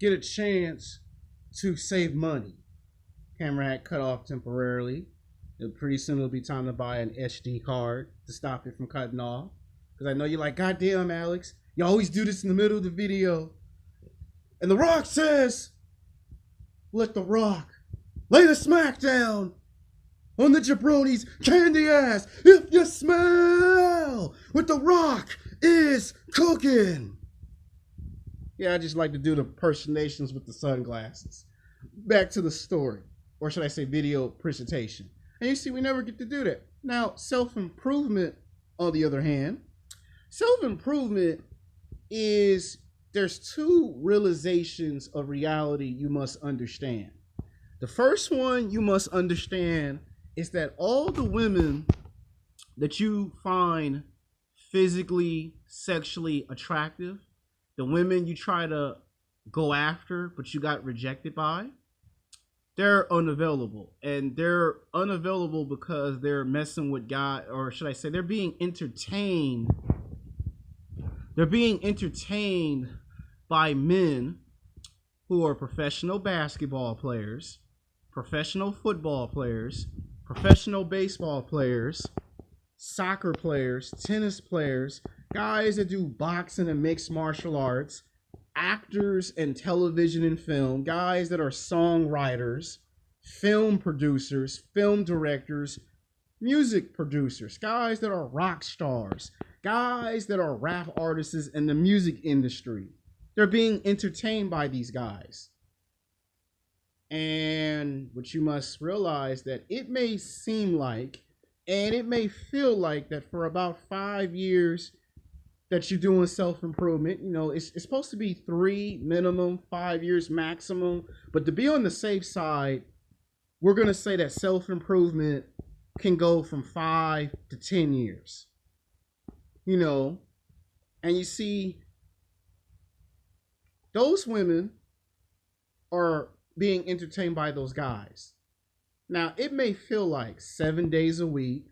get a chance to save money. Camera had cut off temporarily. Pretty soon it'll be time to buy an SD card to stop it from cutting off. Because I know you're like, God damn, Alex, you always do this in the middle of the video. And The Rock says, let The Rock lay the smack down on the jabroni's candy ass if you smell what The Rock is cooking. Yeah, I just like to do the impersonations with the sunglasses. Back to the story, or should I say video presentation. And you see, we never get to do that. Now, self-improvement, on the other hand, self-improvement is, there's two realizations of reality you must understand. The first one you must understand is that all the women that you find physically, sexually attractive, the women you try to go after but you got rejected by, they're unavailable. And they're unavailable because they're messing with God, or should I say they're being entertained. They're being entertained by men who are professional basketball players, professional football players, professional baseball players, soccer players, tennis players, guys that do boxing and mixed martial arts, actors and television and film, guys that are songwriters, film producers, film directors, music producers, guys that are rock stars, guys that are rap artists in the music industry. They're being entertained by these guys. And what you must realize that it may seem like, and it may feel like that for about 5 years that you're doing self-improvement, you know, it's supposed to be 3 minimum, 5 years maximum. But to be on the safe side, we're going to say that self-improvement can go from 5 to 10 years. You know, and you see, those women are being entertained by those guys. Now, it may feel like 7 days a week,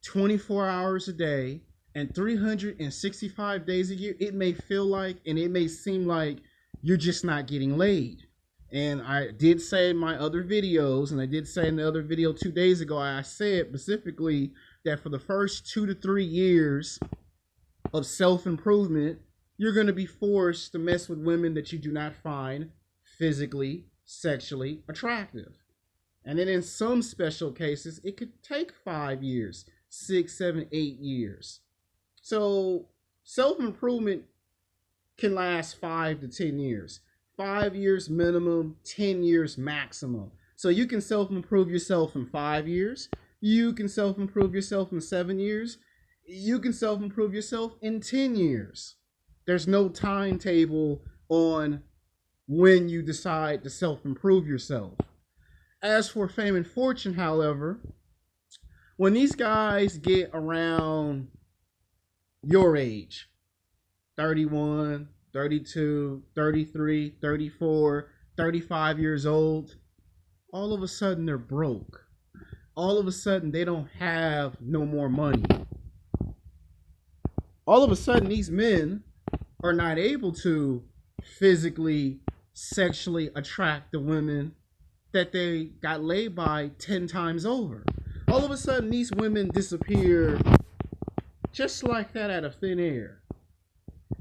24 hours a day, and 365 days a year, it may feel like, and it may seem like you're just not getting laid. And I did say in my other videos, and I did say in the other video 2 days ago, I said specifically that for the first 2 to 3 years of self-improvement, you're going to be forced to mess with women that you do not find physically, sexually attractive. And then in some special cases, it could take 5 years, 6, 7, 8 years. So self-improvement can last 5 to 10 years. 5 years minimum, 10 years maximum. So you can self-improve yourself in 5 years. You can self-improve yourself in 7 years. You can self-improve yourself in 10 years. There's no timetable on when you decide to self-improve yourself. As for fame and fortune, however, when these guys get around your age, 31, 32, 33, 34, 35 years old, all of a sudden they're broke. All of a sudden they don't have no more money. All of a sudden these men are not able to physically, sexually attract the women that they got laid by 10 times over. All of a sudden these women disappear just like that out of thin air.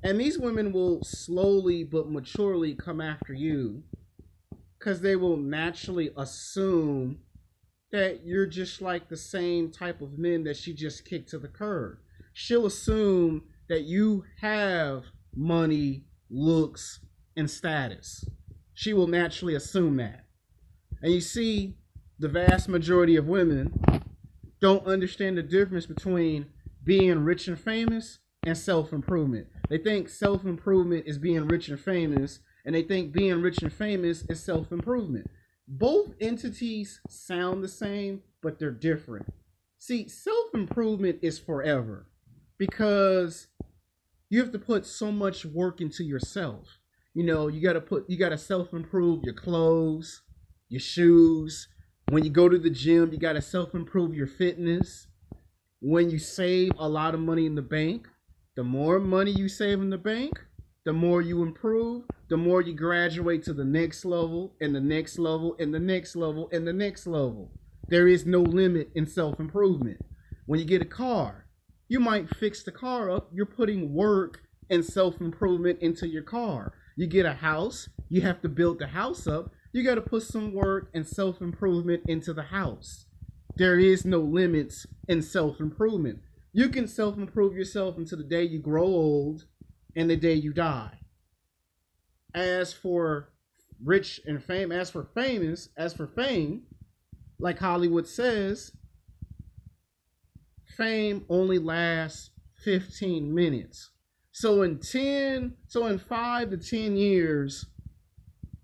And these women will slowly but maturely come after you because they will naturally assume that you're just like the same type of men that she just kicked to the curb. She'll assume that you have money, looks, and status. She will naturally assume that. And you see, the vast majority of women don't understand the difference between being rich and famous and self-improvement. They think self-improvement is being rich and famous, and they think being rich and famous is self-improvement. Both entities sound the same, but they're different. See, self-improvement is forever because you have to put so much work into yourself. You know, you gotta self-improve your clothes, your shoes. When you go to the gym, you gotta self-improve your fitness. When you save a lot of money in the bank, the more money you save in the bank, the more you improve, the more you graduate to the next level and the next level and the next level and the next level. There is no limit in self-improvement. When you get a car, you might fix the car up. You're putting work and self-improvement into your car. You get a house, you have to build the house up. You got to put some work and self-improvement into the house. There is no limits in self-improvement. You can self-improve yourself until the day you grow old and the day you die. As for rich and fame, as for fame, like Hollywood says, fame only lasts 15 minutes. So in 5 to 10 years,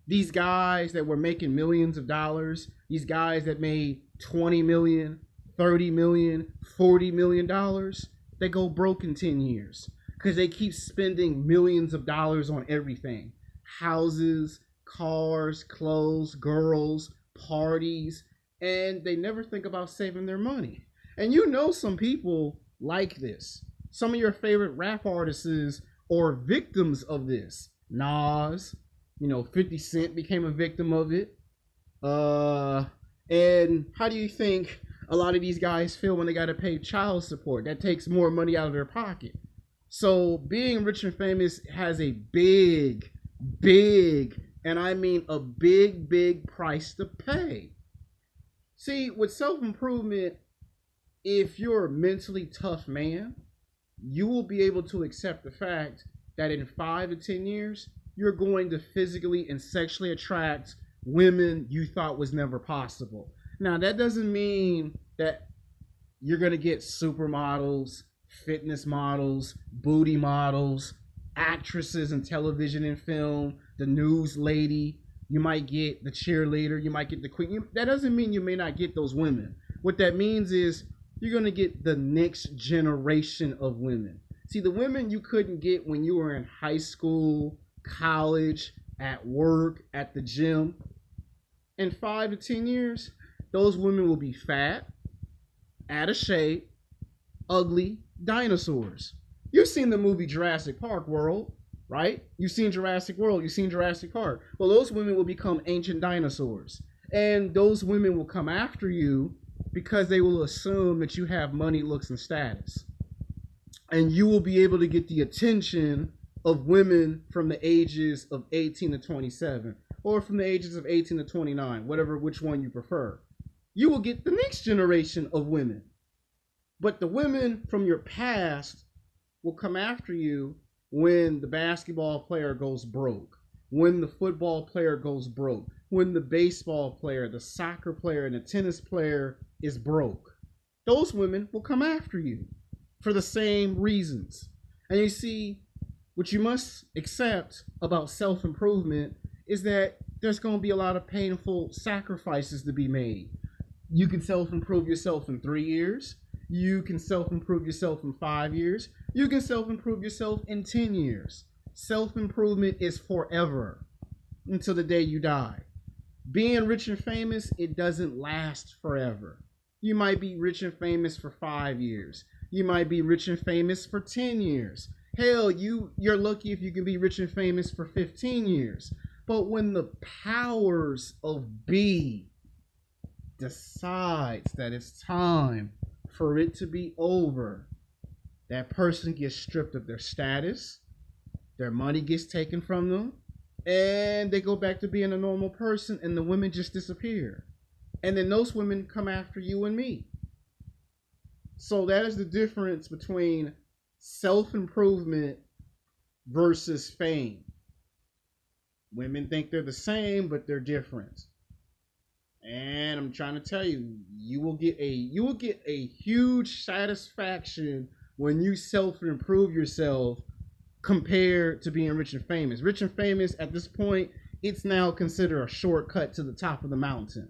these guys that were making millions of dollars, these guys that made 20 million, 30 million, 40 million dollars, they go broke in 10 years because they keep spending millions of dollars on everything. Houses, cars, clothes, girls, parties, and they never think about saving their money. And you know some people like this. Some of your favorite rap artists are victims of this. Nas, 50 Cent became a victim of it. And how do you think a lot of these guys feel when they got to pay child support? That takes more money out of their pocket. So being rich and famous has a big, and I mean a big price to pay. See, with self-improvement, if you're a mentally tough man, you will be able to accept the fact that in 5 to 10 years, you're going to physically and sexually attract women you thought was never possible. Now, that doesn't mean that you're going to get supermodels, fitness models, booty models, actresses in television and film, the news lady. You might get the cheerleader. You might get the queen. That doesn't mean you may not get those women. What that means is you're going to get the next generation of women. See, the women you couldn't get when you were in high school, college, at work, at the gym, in 5 to 10 years, those women will be fat, out of shape, ugly dinosaurs. You've seen the movie Jurassic Park World, right? You've seen Jurassic World, you've seen Jurassic Park. Well, those women will become ancient dinosaurs. And those women will come after you because they will assume that you have money, looks, and status. And you will be able to get the attention of women from the ages of 18 to 27, or from the ages of 18 to 29, which one you prefer. You will get the next generation of women. But the women from your past will come after you when the basketball player goes broke, when the football player goes broke, when the baseball player, the soccer player, and the tennis player is broke. Those women will come after you for the same reasons. And you see, what you must accept about self-improvement is that there's going to be a lot of painful sacrifices to be made. You can self-improve yourself in 3 years. You can self-improve yourself in 5 years. You can self-improve yourself in 10 years. Self-improvement is forever until the day you die. Being rich and famous, it doesn't last forever. You might be rich and famous for 5 years. You might be rich and famous for 10 years. Hell, you're lucky if you can be rich and famous for 15 years. But when the powers of B decides that it's time for it to be over, that person gets stripped of their status, their money gets taken from them, and they go back to being a normal person, and the women just disappear. And then those women come after you and me. So that is the difference between self-improvement versus fame. Women think they're the same, but they're different. And I'm trying to tell you, you will get a huge satisfaction when you self-improve yourself compared to being rich and famous. Rich and famous at this point, it's now considered a shortcut to the top of the mountain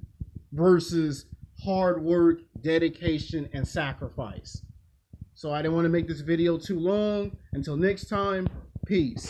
versus hard work, dedication, and sacrifice. So I didn't want to make this video too long. Until next time, peace.